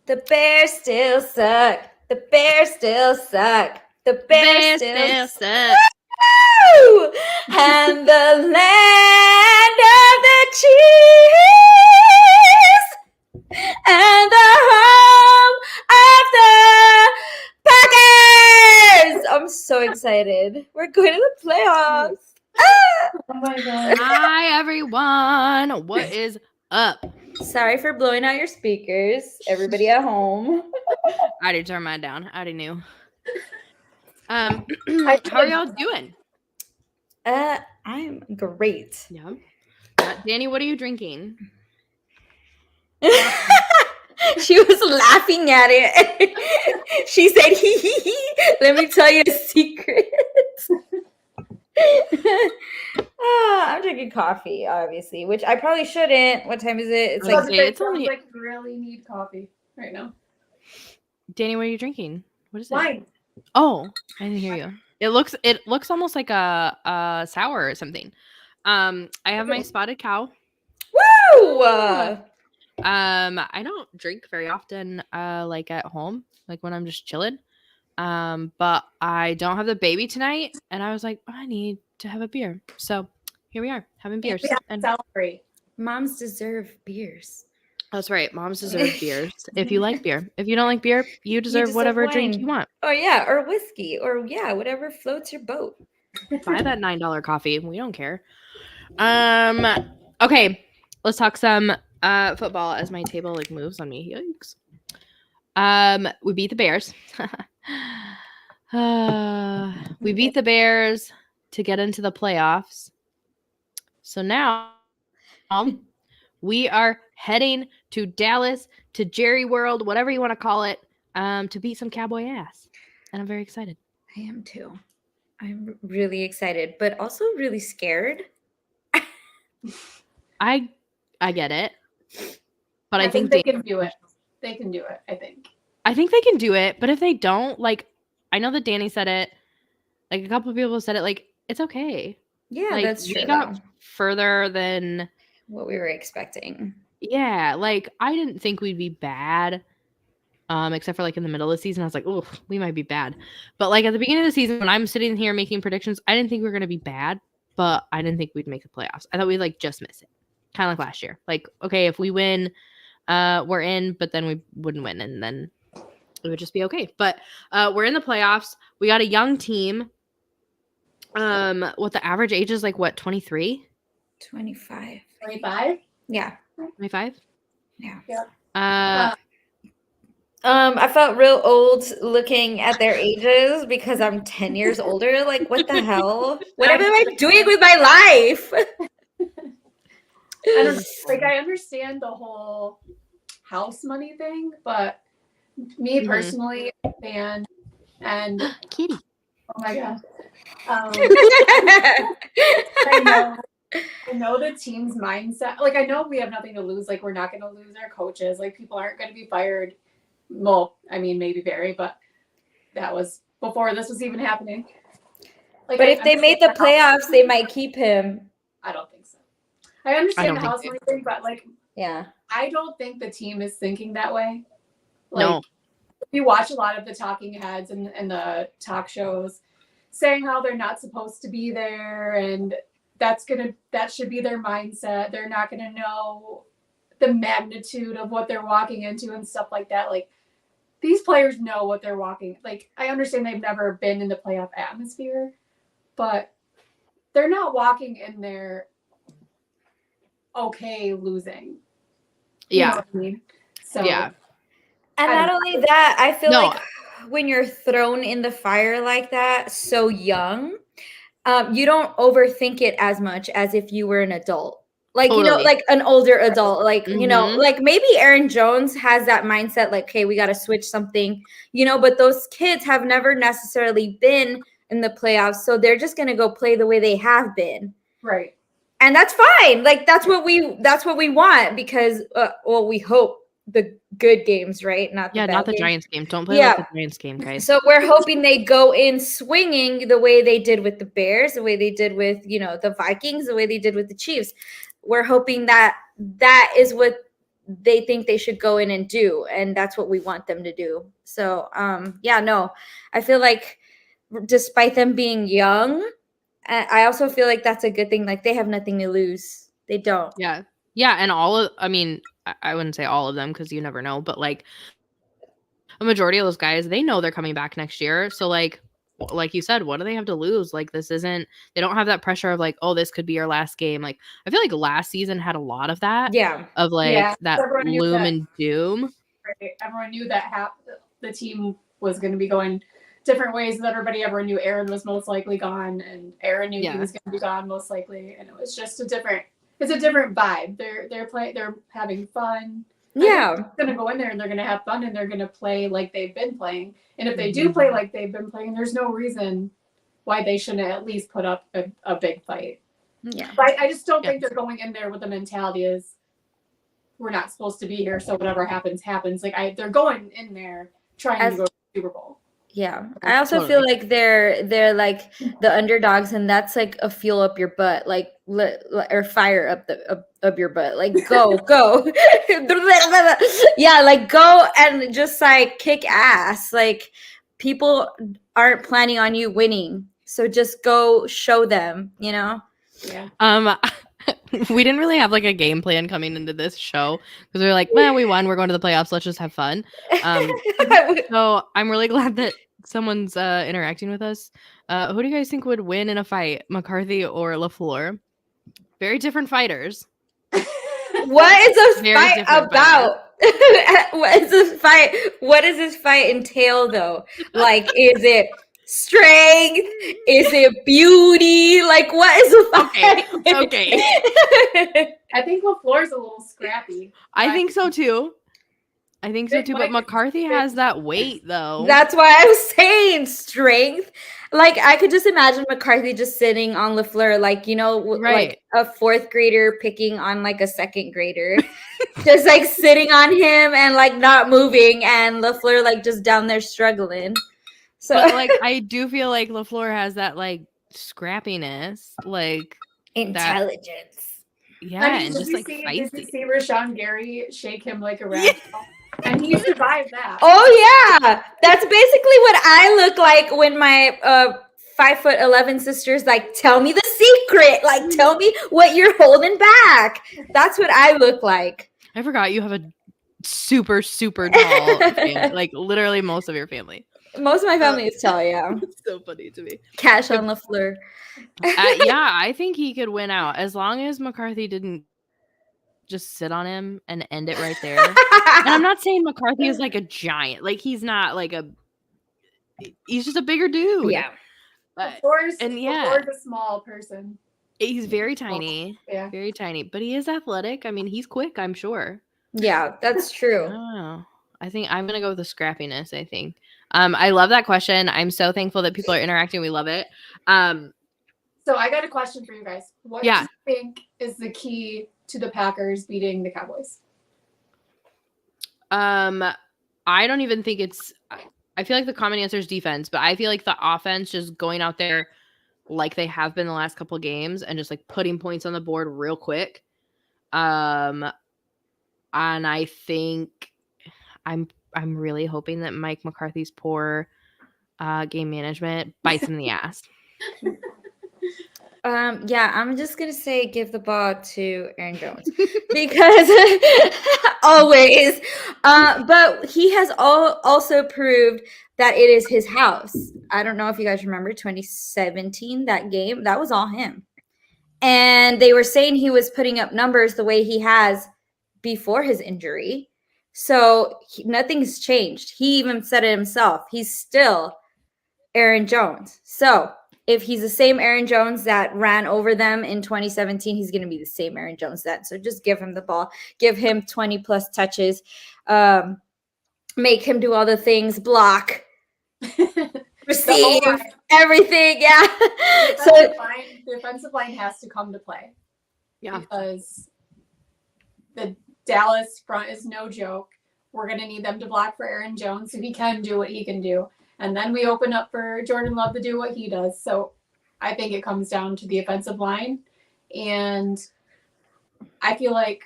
The Bears still suck. The Bears still suck. The Bears still suck. Woo! And the land of the cheese and the home of the Packers. I'm so excited. We're going to the playoffs. Oh my god. Hi, everyone. What is up? Sorry for blowing out your speakers, everybody at home. I already turned mine down. I already knew. How are y'all doing? I'm great. Yeah. Danny, what are you drinking? She was laughing at it. She said, hee hee hee. Let me tell you a secret. I'm drinking coffee, obviously, which I probably shouldn't. What time is it? It's I was like gonna say, it's sounds only- like you really need coffee right now. Danny, what are you drinking? What is it? Wine. Oh, I didn't hear you. It looks almost like a sour or something. I have my spotted cow. woo! I don't drink very often, like at home, like when I'm just chilling. But I don't have the baby tonight, and I was like, I need to have a beer. So here we are having beers. We have to And celebrate. Moms deserve beers. that's right. Moms deserve beers. If you like beer, if you don't like beer, you deserve whatever drink wine. you want. Oh yeah, or whiskey, or yeah, whatever floats your boat. Buy that $9 coffee. We don't care. Okay, let's talk some football as my table like moves on me. Yikes. We beat the Bears. We beat the Bears to get into the playoffs. So now we are heading to Dallas, to Jerry World, whatever you want to call it, to beat some Cowboy ass. And I'm very excited. I am too. I'm really excited, but also really scared. I get it. But I think they can do it. They can do it, I think. I think they can do it, but if they don't, like, I know that Danny said it, like a couple of people said it, like, it's okay. Yeah, Like, that's true. we got further than what we were expecting. Yeah, like I didn't think we'd be bad. Except for like in the middle of the season, I was like, oh, we might be bad. But like at the beginning of the season, when I'm sitting here making predictions, I didn't think we were gonna be bad, but I didn't think we'd make the playoffs. I thought we'd like just miss it. Kind of like last year. Like, okay, if we win, we're in, but then we wouldn't win, and then it would just be okay. But we're in the playoffs. We got a young team. What the average age is like what, 23? 25. 25? Yeah. 25? Yeah. I felt real old looking at their ages because I'm 10 years older. Like, what the hell? What am I doing with my life? I understand the whole house money thing, but me personally, I'm a fan, and Kitty. oh my god, I know the team's mindset. Like, I know we have nothing to lose. Like, we're not going to lose our coaches. Like, people aren't going to be fired. Well, I mean, maybe Barry, but that was before this was even happening. Like, but if they made the playoffs, they might keep him. I don't think so. I understand the house money thing, but like, yeah, I don't think the team is thinking that way. Like, no. You watch a lot of the talking heads and the talk shows saying how they're not supposed to be there, and that should be their mindset. They're not gonna know the magnitude of what they're walking into and stuff like that. Like, these players know what they're walking. Like, I understand they've never been in the playoff atmosphere, but they're not walking in there okay losing. You know what I mean? So yeah. And not only that, I feel like when you're thrown in the fire like that so young, you don't overthink it as much as if you were an adult. Like, you know, like an older adult, like, you know, like maybe Aaron Jones has that mindset, like, okay, we got to switch something, you know, but those kids have never necessarily been in the playoffs. So they're just going to go play the way they have been. Right. And that's fine. Like, that's what we want because, well, we hope the good games, right? Not the not the games. Giants game. Don't play like the Giants game, guys. So we're hoping they go in swinging the way they did with the Bears, the way they did with, you know, the Vikings, the way they did with the Chiefs. We're hoping that is what they think they should go in and do, and that's what we want them to do. So yeah, no, I feel like despite them being young, I also feel like that's a good thing. Like they have nothing to lose. They don't. Yeah. And I wouldn't say all of them because you never know, but like a majority of those guys, they know they're coming back next year. So like you said, what do they have to lose? Like they don't have that pressure of like, oh, this could be your last game. Like I feel like last season had a lot of that. Yeah. Of like that gloom that, and doom. Right. Everyone knew that the team was going to be going different ways. That everyone knew Aaron was most likely gone, and Aaron knew he was going to be gone most likely, and it was just a different vibe. They're having fun. Yeah, they're going to go in there and they're going to have fun, and they're going to play like they've been playing. And if they do play like they've been playing, there's no reason why they shouldn't at least put up a big fight. Yeah, but I just don't think they're going in there with the mentality is we're not supposed to be here, so whatever happens. Like they're going in there trying to go to the Super Bowl. Yeah, I also feel like they're like the underdogs, and that's like a fuel up your butt, like or fire up up your butt. Like go, yeah, like go and just like kick ass. Like people aren't planning on you winning, so just go show them. You know? Yeah. We didn't really have like a game plan coming into this show because we were like, well, we won. We're going to the playoffs. Let's just have fun. So I'm really glad that someone's interacting with us. Who do you guys think would win in a fight, McCarthy or LaFleur? Very different fighters. What is this fight about? What is this fight? What does this fight entail, though? Like, is it strength? Is it beauty? Like, what is the fight? Okay. I think LaFleur's a little scrappy. I think so too. But McCarthy has that weight, though. That's why I was saying strength. Like, I could just imagine McCarthy just sitting on LaFleur, like, you know, like a fourth grader picking on like a second grader, just like sitting on him and like not moving, and LaFleur like just down there struggling. So, but, like, I do feel like LaFleur has that like scrappiness, like intelligence. And just like feisty. Did you see Rashawn Gary shake him like a rat? And he survived that. Oh yeah, that's basically what I look like when my 5'11" sisters like tell me the secret, like tell me what you're holding back. That's what I look like. I forgot you have a super tall family, like literally most of your family. Most of my family is tall, yeah. It's so funny to me. Cash on LaFleur. Yeah, I think he could win out as long as McCarthy didn't just sit on him and end it right there. And I'm not saying McCarthy is like a giant. Like he's not like he's just a bigger dude. Yeah. LaFleur's a small person. He's very tiny. Yeah. Very tiny. But he is athletic. I mean, he's quick, I'm sure. Yeah, that's true. Oh, I think I'm gonna go with the scrappiness, I think. I love that question. I'm so thankful that people are interacting. We love it. So I got a question for you guys. What do you think is the key to the Packers beating the Cowboys? I don't even think it's I feel like the common answer is defense, but I feel like the offense just going out there like they have been the last couple of games and just like putting points on the board real quick. And I think I'm really hoping that Mike McCarthy's poor game management bites him in the ass. Yeah, I'm just gonna say give the ball to Aaron Jones because always. But he has also proved that it is his house. I don't know if you guys remember 2017, that game. That was all him. And they were saying he was putting up numbers the way he has before his injury. So nothing's changed. He even said it himself. He's still Aaron Jones. So if he's the same Aaron Jones that ran over them in 2017, he's going to be the same Aaron Jones then. So just give him the ball. Give him 20 plus touches. Make him do all the things. Block. Receive. Everything. Yeah. The defensive line has to come to play. Yeah. Because the Dallas front is no joke. We're going to need them to block for Aaron Jones so he can do what he can do. And then we open up for Jordan Love to do what he does. So I think it comes down to the offensive line. And I feel like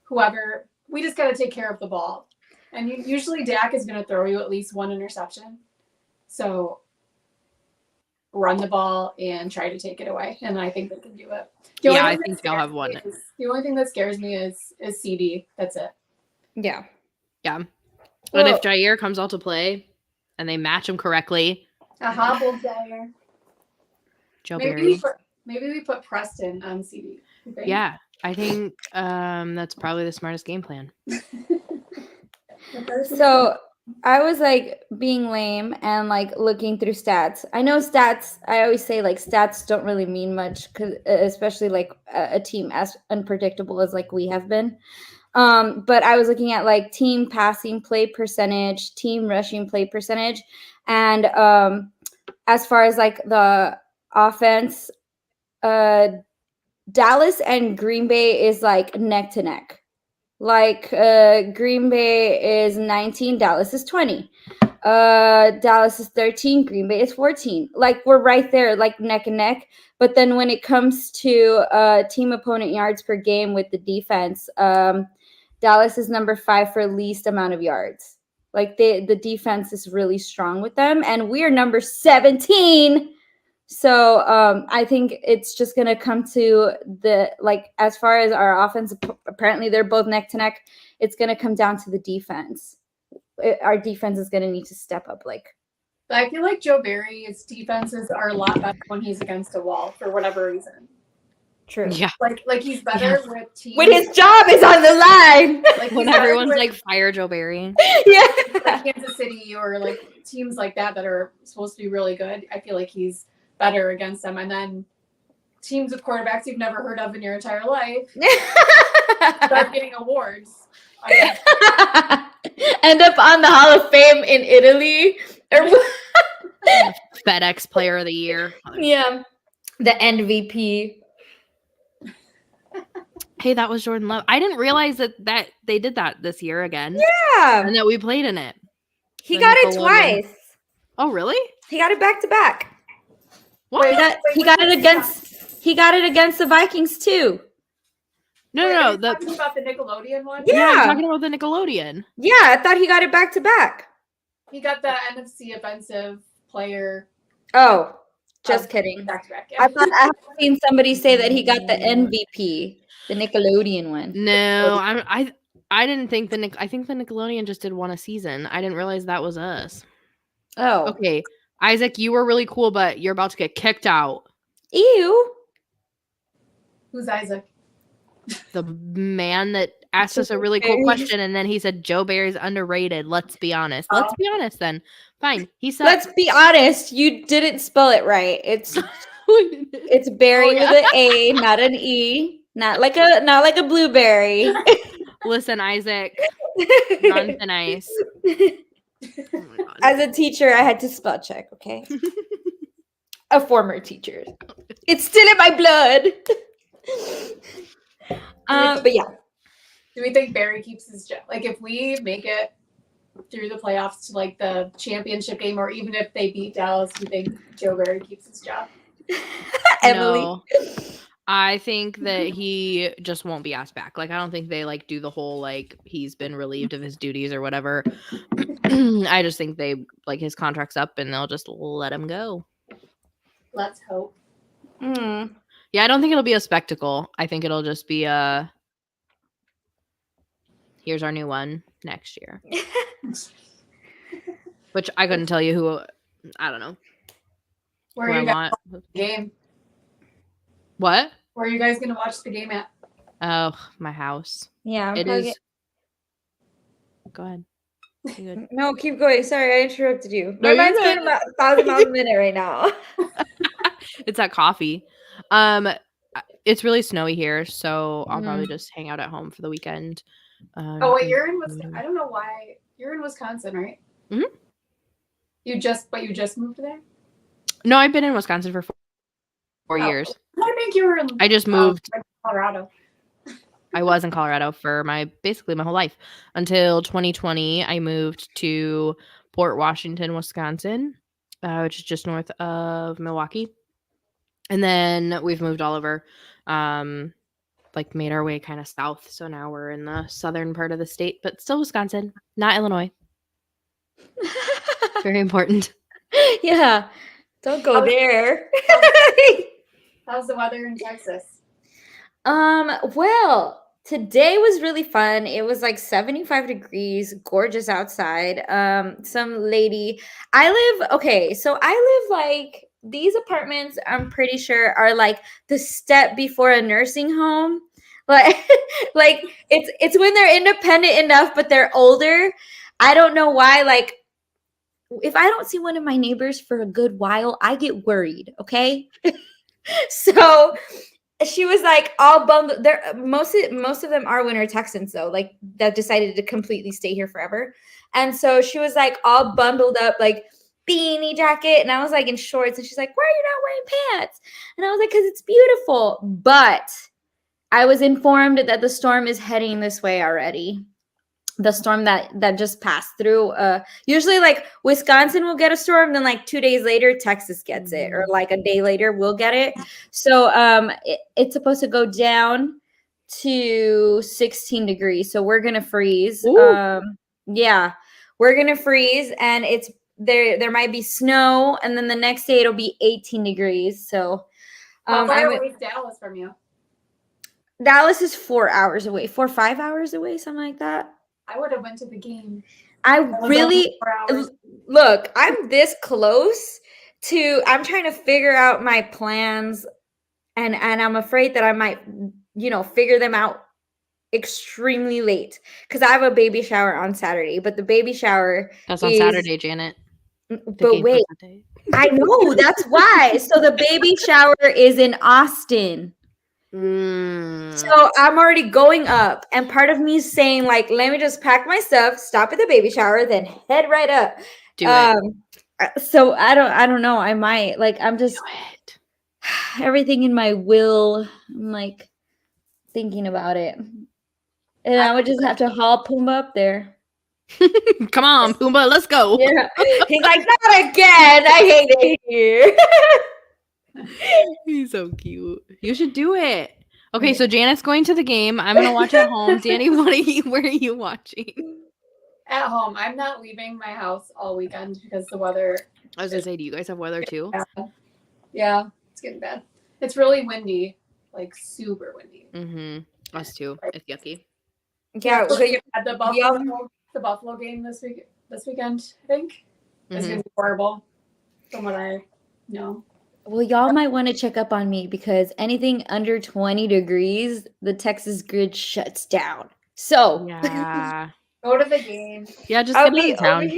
whoever we just got to take care of the ball. And usually Dak is going to throw you at least one interception. So run the ball and try to take it away. And I think they can do it. Yeah, I think they'll have one. The only thing that scares me is CD. That's it. Yeah. Yeah. But if Jair comes out to play and they match him correctly. A hobble Jair. Joe Barry. Maybe we put Preston on CD. Yeah. I think that's probably the smartest game plan. So I was like being lame and like looking through stats. I know stats, I always say like stats don't really mean much, because especially like a team as unpredictable as like we have been. But I was looking at like team passing play percentage, team rushing play percentage. And as far as like the offense, Dallas and Green Bay is like neck to neck. Like Green Bay is 19, Dallas is 20. Dallas is 13, Green Bay is 14. Like we're right there, like neck and neck. But then when it comes to team opponent yards per game with the defense, Dallas is number 5 for least amount of yards. Like the defense is really strong with them, and we're number 17. So I think it's just going to come to the, like, as far as our offense, apparently they're both neck to neck. It's going to come down to the defense. Our defense is going to need to step up. Like, I feel like Joe Barry's defenses are a lot better when he's against a wall for whatever reason. True. Yeah. Like he's better with teams. When his job is on the line. Like When everyone's like, fire Joe Barry. Yeah. like Kansas City or like teams like that are supposed to be really good. I feel like he's better against them. And then teams with quarterbacks you've never heard of in your entire life start getting awards. End up on the Hall of Fame in Italy. FedEx Player of the Year. Yeah. The MVP. Hey, that was Jordan Love. I didn't realize that they did that this year again. Yeah. And that we played in it. He The got it Nickelodeon. twice. Oh, really? He got it back to back. What? He got it against the Vikings too. No. Talking about the Nickelodeon one. Yeah. I'm talking about the Nickelodeon. Yeah, I thought he got it back to back. He got the NFC offensive player Oh, just kidding. back to back. I thought I have seen somebody say that he got the MVP, the Nickelodeon one. No, I didn't think I think the Nickelodeon just did one a season. I didn't realize that was us. Oh, Okay, Isaac, you were really cool, but you're about to get kicked out. Ew. Who's Isaac? The man that asked us a really cool question, and then he said Joe Barry's underrated. Let's be honest. Let's be honest then. Fine. He said. Let's be honest. You didn't spell it right. It's berry with an A, not an E. Not like a blueberry. Listen, Isaac. On thin ice. Oh my God. As a teacher, I had to spell check, okay? A former teacher. It's still in my blood. But yeah. Do we think Barry keeps his job? Like if we make it through the playoffs to like the championship game, or even if they beat Dallas, do you think Joe Barry keeps his job? Emily. No. I think that he just won't be asked back. Like, I don't think they like do the whole like he's been relieved of his duties or whatever. I just think they like his contract's up and they'll just let him go. Let's hope. Mm. Yeah, I don't think it'll be a spectacle. I think it'll just be here's our new one next year. Which I couldn't tell you who. I don't know. Where who are I you guys want. watching the game? What? Where are you guys gonna watch the game at? Oh, my house. Yeah. It is. Go ahead. You're good. No, keep going. Sorry, I interrupted you. No, My you're mind's good. going about 1,000 miles a minute right now. It's that coffee. It's really snowy here, so I'll probably just hang out at home for the weekend. Oh wait, you're in Wisconsin. I don't know why. You're in Wisconsin, right? Mhm. You just moved there? No, I've been in Wisconsin for 4 years. I think you were in I just moved. Colorado. I was in Colorado for basically my whole life until 2020. I moved to Port Washington, Wisconsin, which is just north of Milwaukee. And then we've moved all over. like made our way kind of south. So now we're in the southern part of the state, but still Wisconsin, not Illinois. Very important. Yeah. Don't go there. How's the weather in Texas? Well, today was really fun. It was like 75 degrees, gorgeous outside. Some lady, so I live like these apartments, I'm pretty sure are like the step before a nursing home. Like like it's when they're independent enough, but they're older. I don't know why, like if I don't see one of my neighbors for a good while, I get worried, okay? So she was like all bundled there. Most of them are winter Texans though, like that decided to completely stay here forever. And so she was like all bundled up, like beanie jacket, and I was like in shorts, and she's like, why are you not wearing pants? And I was like, because it's beautiful. But I was informed that the storm is heading this way already. The storm that just passed through. Usually like Wisconsin will get a storm, then like 2 days later Texas gets it, or like a day later we'll get it. So it's supposed to go down to 16 degrees. So we're gonna freeze. Yeah, we're gonna freeze, and it's there might be snow, and then the next day it'll be 18 degrees. So How far away is Dallas from you? Dallas is 4 hours away, 4 or 5 hours away, something like that. I would have went to the game. I really look, I'm this close to, I'm trying to figure out my plans, and I'm afraid that I might, figure them out extremely late, because I have a baby shower on Saturday, but the baby shower That's on Saturday, Janet. But wait, I know, that's why. So the baby shower is in Austin. So I'm already going up, and part of me is saying like, let me just pack my stuff, stop at the baby shower, then head right up. Do it. So I don't know. I might, like, I'm just everything in my will. I'm like thinking about it, and I would just have to haul Pumbaa up there. Come on, Pumbaa, let's go. Yeah, he's like, not again. I hate it here. He's so cute. You should do it. Okay, so Janet's going to the game. I'm gonna watch at home. Danny, where are you watching? At home. I'm not leaving my house all weekend because the weather. I was gonna say, do you guys have weather too? Yeah, it's getting bad. It's really windy, like super windy. Mm-hmm. Us too. It's yucky. Yeah, so you had the Buffalo game this weekend, I think. It's gonna be horrible, from what I know. Well, y'all might want to check up on me, because anything under 20 degrees, the Texas grid shuts down. So yeah, go to the game. Yeah, just get out of town.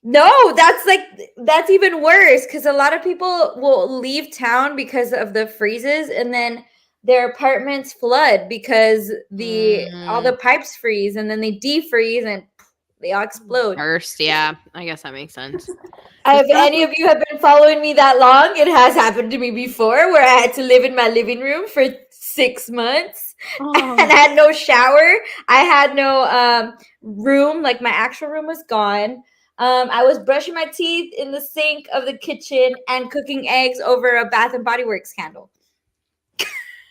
No, that's even worse, because a lot of people will leave town because of the freezes, and then their apartments flood because all the pipes freeze, and then they defreeze and they all explode. First, yeah, I guess that makes sense. If any of you have been following me that long, it has happened to me before, where I had to live in my living room for 6 months and I had no shower. I had no room, like my actual room was gone. I was brushing my teeth in the sink of the kitchen and cooking eggs over a Bath and Body Works candle.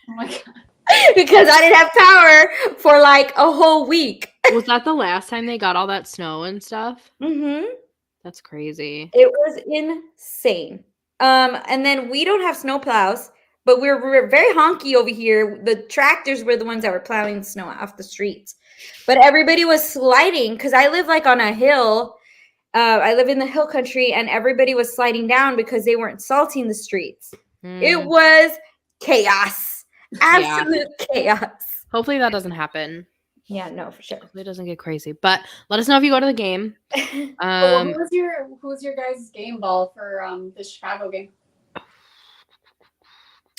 Oh my God. Because I didn't have power for like a whole week. Was that the last time they got all that snow and stuff? Mm-hmm. That's crazy. It was insane. And then we don't have snow plows, but we're very honky over here. The tractors were the ones that were plowing the snow off the streets. But everybody was sliding, because I live like on a hill. I live in the hill country, and everybody was sliding down because they weren't salting the streets. It was chaos. Absolute chaos. Hopefully that doesn't happen. Yeah, no, for sure. Hopefully it doesn't get crazy. But let us know if you go to the game. Who's your guys' game ball for the Chicago game?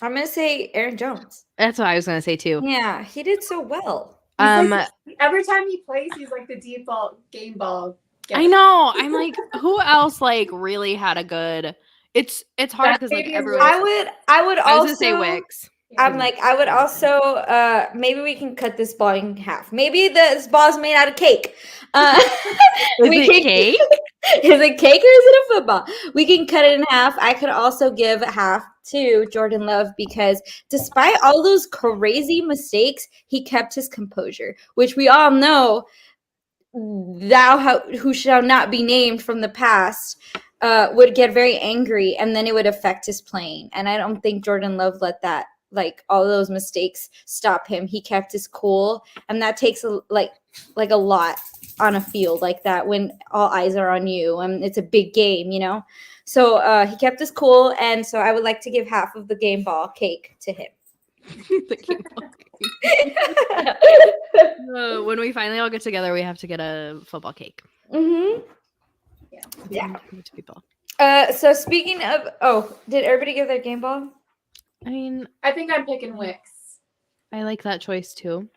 I'm gonna say Aaron Jones. That's what I was gonna say too. Yeah, he did so well. Every time he plays, he's like the default game ball guy. I know. I'm like, who else like really had a good? It's hard because like everyone. I would also was gonna say Wicks. I'm like, I would also maybe we can cut this ball in half. Maybe this ball is made out of cake. Is it cake? Is it cake or is it a football? We can cut it in half. I could also give half to Jordan Love because despite all those crazy mistakes, he kept his composure, which we all know who shall not be named from the past would get very angry, and then it would affect his playing. And I don't think Jordan Love let that, like, all those mistakes stop him. He kept his cool, and that takes a lot on a field like that when all eyes are on you and it's a big game, you know. So he kept his cool, and so I would like to give half of the game ball cake to him. The game ball cake. When we finally all get together, we have to get a football cake. Mm-hmm. Yeah. To people. So speaking of, did everybody give their game ball? I mean, I think I'm picking Wicks. I like that choice too.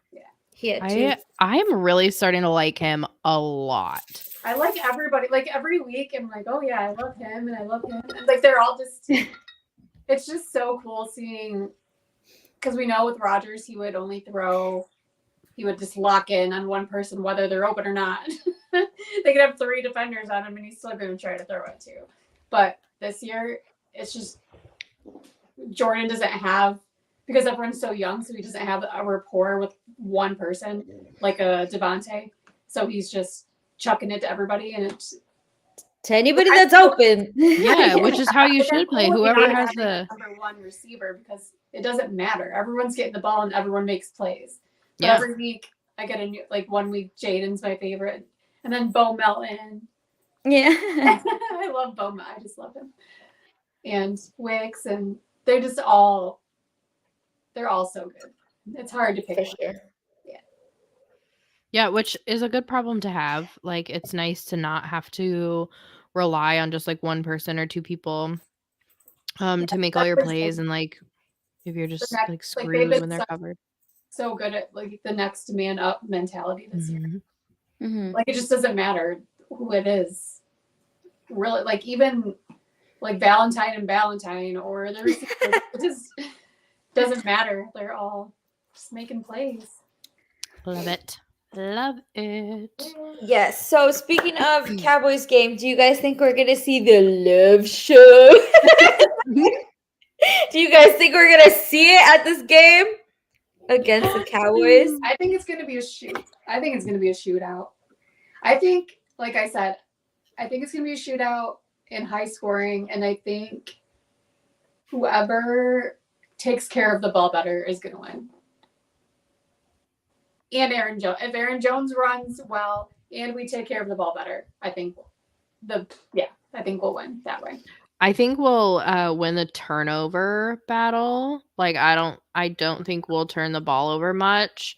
Yeah. I'm really starting to like him a lot. I like everybody. Like every week, I'm like, oh yeah, I love him and I love him. And like they're all just. It's just so cool seeing, because we know with Rodgers he would just lock in on one person whether they're open or not. They could have 3 defenders on him and he's still going to try to throw it too. But this year, it's just Jordan doesn't have, because everyone's so young, so he doesn't have a rapport with one person like a Devontae. So he's just chucking it to everybody, and it's to anybody that's open. Yeah, which is how you should play. Whoever has the number one receiver, because it doesn't matter. Everyone's getting the ball and everyone makes plays. But Yeah. every week I get a new, like 1 week Jaden's my favorite, and then Bo Melton. Yeah. I love Bo. I just love him. And Wicks, and they're all so good. It's hard to pick. For sure. Yeah, which is a good problem to have. Like, it's nice to not have to rely on just like one person or 2 people to make all your plays, and like if you're just like they've screwed been when they're covered. So good at like the next man up mentality this year. Mm-hmm. Like it just doesn't matter who it is. Really, like even like Valentine and Valentine or the receiver, it just doesn't matter. They're all just making plays. Love it. Love it. Yes. So speaking of Cowboys game, do you guys think we're gonna see the love show? Do you guys think we're gonna see it at this game against the Cowboys? I think it's gonna be a shoot. I think it's gonna be a shootout. I think, like I said, I think it's gonna be a shootout and high scoring, and I think whoever takes care of the ball better is gonna win. And Aaron Jones. If Aaron Jones runs well and we take care of the ball better, I think we'll win that way. I think we'll win the turnover battle. Like I don't think we'll turn the ball over much.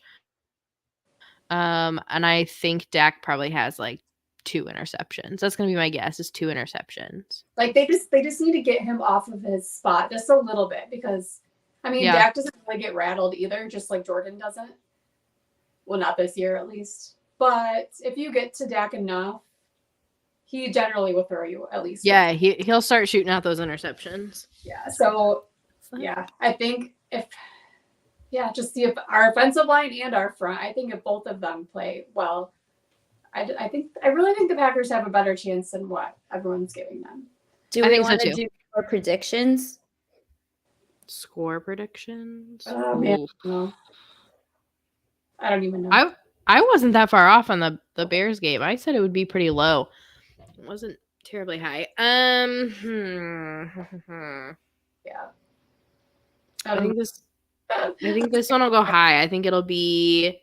And I think Dak probably has like 2 interceptions. That's gonna be my guess, is 2 interceptions. Like they just need to get him off of his spot just a little bit, because I mean Dak doesn't really get rattled either, just like Jordan doesn't. Well, not this year at least. But if you get to Dak enough, he generally will throw you at least. Yeah, he'll start shooting out those interceptions. Yeah. So yeah, I think just see if our offensive line and our front, I think if both of them play well, I really think the Packers have a better chance than what everyone's giving them. Do we want to do more predictions? Score predictions? Oh man. No. I don't even know. I wasn't that far off on the Bears game. I said it would be pretty low. It wasn't terribly high. Yeah. I think this one will go high. I think it'll be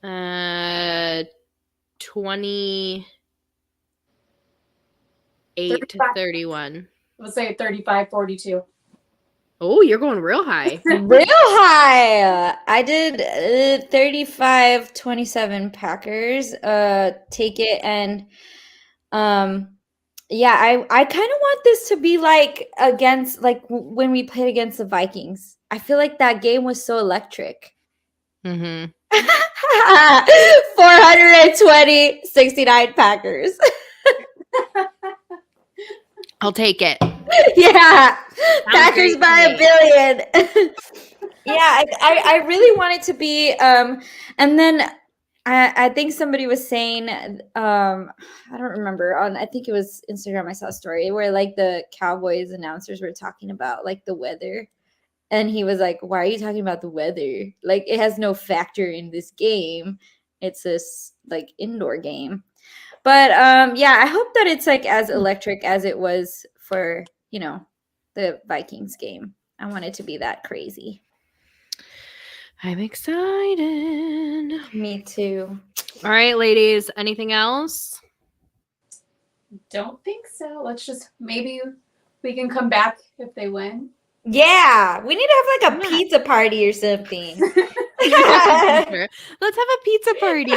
28 to 31. Let's say 35-42. Oh, you're going real high. Real high. I did 35-27 Packers. Take it. And yeah, I kind of want this to be like against, like when we played against the Vikings. I feel like that game was so electric. Mm-hmm. 420-69 Packers. I'll take it. Yeah, Packers by $1 billion. Yeah, I really want it to be, and then I think somebody was saying, I don't remember, on I think it was Instagram, I saw a story where like the Cowboys announcers were talking about like the weather. And he was like, why are you talking about the weather? Like it has no factor in this game. It's this like indoor game. But yeah, I hope that it's like as electric as it was for, the Vikings game. I want it to be that crazy. I'm excited. Me too. All right, ladies. Anything else? Don't think so. Let's just maybe we can come back if they win. Yeah, we need to have like a Yeah. pizza party or something. Let's have a pizza party.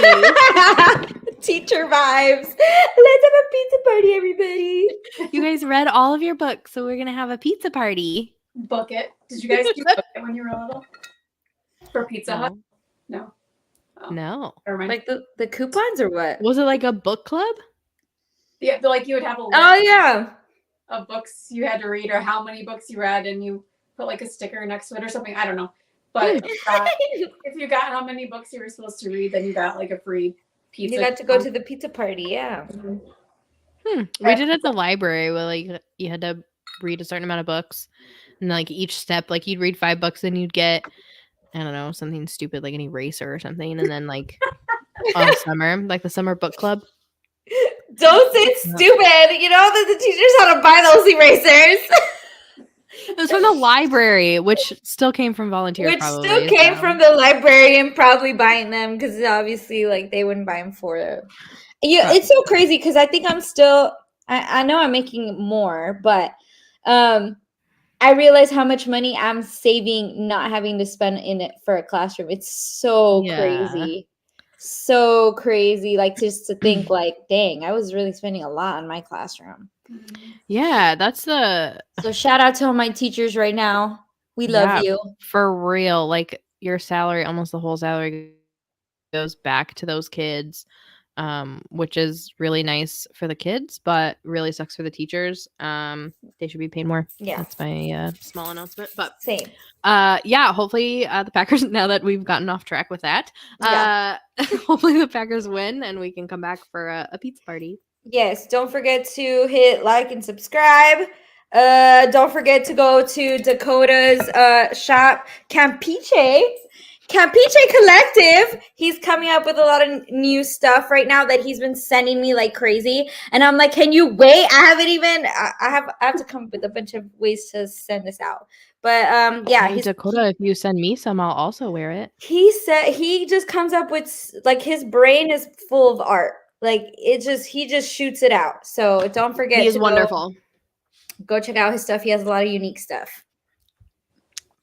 Teacher vibes. Let's have a pizza party, everybody. You guys read all of your books, so we're gonna have a pizza party. Book it. Did you guys do book it when you were little? For Pizza Hut? No. Oh, No. never mind. Like the coupons or what? Was it like a book club? Yeah, like you would have a list Oh yeah. of books you had to read or how many books you read, and you put like a sticker next to it or something. I don't know. But if you got how many books you were supposed to read, then you got like a free pizza. You got to go to the pizza party, yeah. Mhm. We did it at the library where like you had to read a certain amount of books, and like each step, like you'd read 5 books, and you'd get, I don't know, something stupid like an eraser or something, and then like on summer, like the summer book club. Don't say stupid. You know that the teachers had to buy those erasers. It was from the library, which still came from volunteers. Which probably, still came so. from the librarian probably buying them because obviously like they wouldn't buy them for it. Yeah, it's so crazy because I think I'm still I know I'm making more, but I realize how much money I'm saving not having to spend in it for a classroom. It's so crazy. So crazy. Like just to think like, dang, I was really spending a lot on my classroom. Yeah, that's the So shout out to all my teachers right now. We love you. For real. Like your salary, almost the whole salary goes back to those kids, which is really nice for the kids, but really sucks for the teachers. They should be paid more. Yeah. That's my small announcement. But Same. yeah, hopefully the Packers, now that we've gotten off track with that, hopefully the Packers win and we can come back for a pizza party. Yes, don't forget to hit like and subscribe. Don't forget to go to Dakota's shop, Campeche Collective. He's coming up with a lot of new stuff right now that he's been sending me like crazy. And I'm like, can you wait? I haven't even I have to come up with a bunch of ways to send this out. But yeah, Hey, Dakota, if you send me some, I'll also wear it. He said he just comes up with like his brain is full of art. Like he just shoots it out. So don't forget. He is wonderful. Go check out his stuff. He has a lot of unique stuff.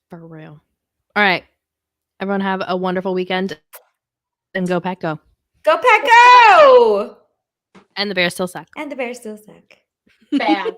For real. All right. Everyone have a wonderful weekend. And go Pack Go. Go Pack Go! And the Bears still suck. And the Bears still suck. Bad.